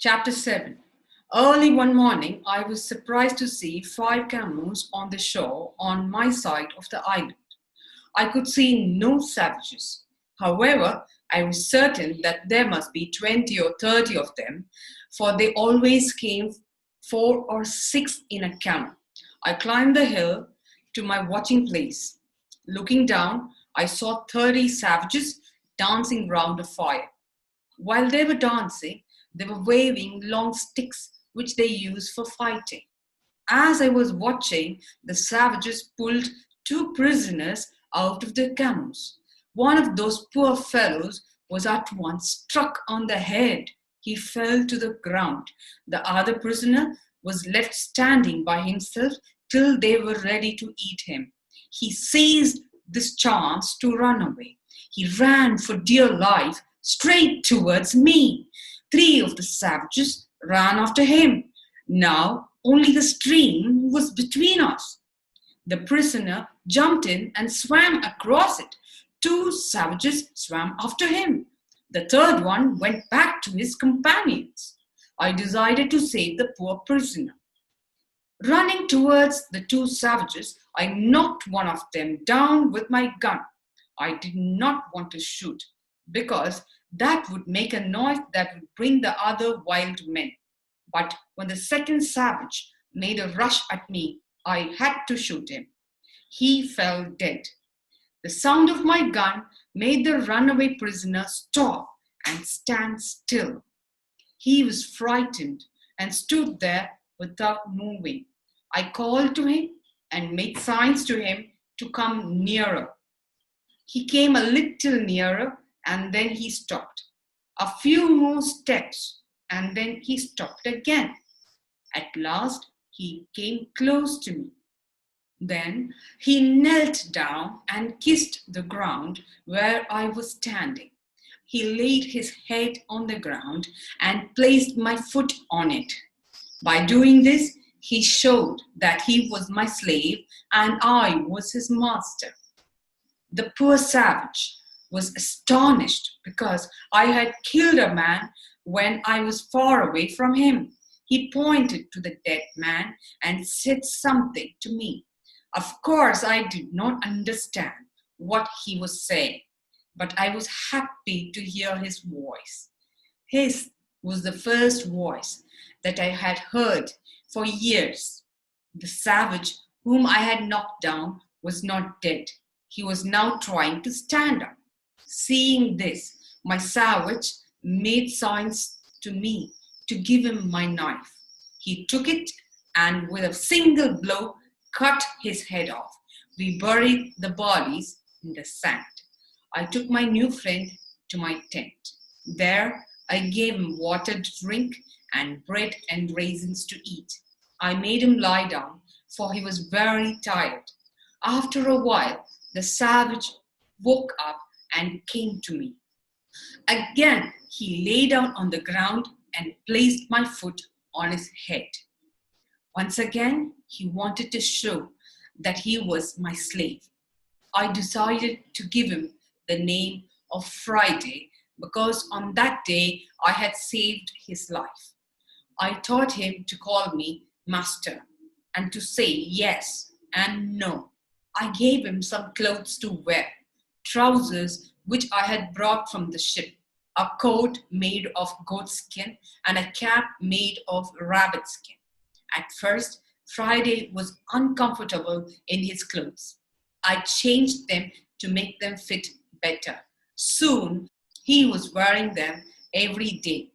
Chapter 7. Early one morning, I was surprised to see 5 camels on the shore on my side of the island. I could see no savages. However, I was certain that there must be 20 or 30 of them, for they always came 4 or 6 in a camel. I climbed the hill to my watching place. Looking down, I saw 30 savages dancing round a fire. While they were dancing, they were waving long sticks which they use for fighting. As I was watching, the savages pulled 2 prisoners out of the camels. One of those poor fellows was at once struck on the head. He fell to the ground. The other prisoner was left standing by himself till they were ready to eat him. He seized this chance to run away. He ran for dear life straight towards me. 3 of the savages ran after him. Now only the stream was between us. The prisoner jumped in and swam across it. 2 savages swam after him. The third one went back to his companions. I decided to save the poor prisoner. Running towards the 2 savages, I knocked one of them down with my gun. I did not want to shoot, because that would make a noise that would bring the other wild men. But when the second savage made a rush at me, I had to shoot him. He fell dead. The sound of my gun made the runaway prisoner stop and stand still. He was frightened and stood there without moving. I called to him and made signs to him to come nearer. He came a little nearer and then he stopped. A few more steps and then he stopped again. At last, he came close to me. Then he knelt down and kissed the ground where I was standing. He laid his head on the ground and placed my foot on it. By doing this, he showed that he was my slave and I was his master. The poor savage was astonished because I had killed a man when I was far away from him. He pointed to the dead man and said something to me. Of course, I did not understand what he was saying, but I was happy to hear his voice. His was the first voice that I had heard for years. The savage whom I had knocked down was not dead. He was now trying to stand up. Seeing this, my savage made signs to me to give him my knife. He took it and with a single blow cut his head off. We buried the bodies in the sand. I took my new friend to my tent. There I gave him water to drink and bread and raisins to eat. I made him lie down, for he was very tired. After a while, the savage woke up and came to me. Again, he lay down on the ground and placed my foot on his head. Once again, he wanted to show that he was my slave. I decided to give him the name of Friday because on that day I had saved his life. I taught him to call me master and to say yes and no. I gave him some clothes to wear, trousers which I had brought from the ship, a coat made of goat skin, and a cap made of rabbit skin. At first, Friday was uncomfortable in his clothes. I changed them to make them fit better. Soon, he was wearing them every day.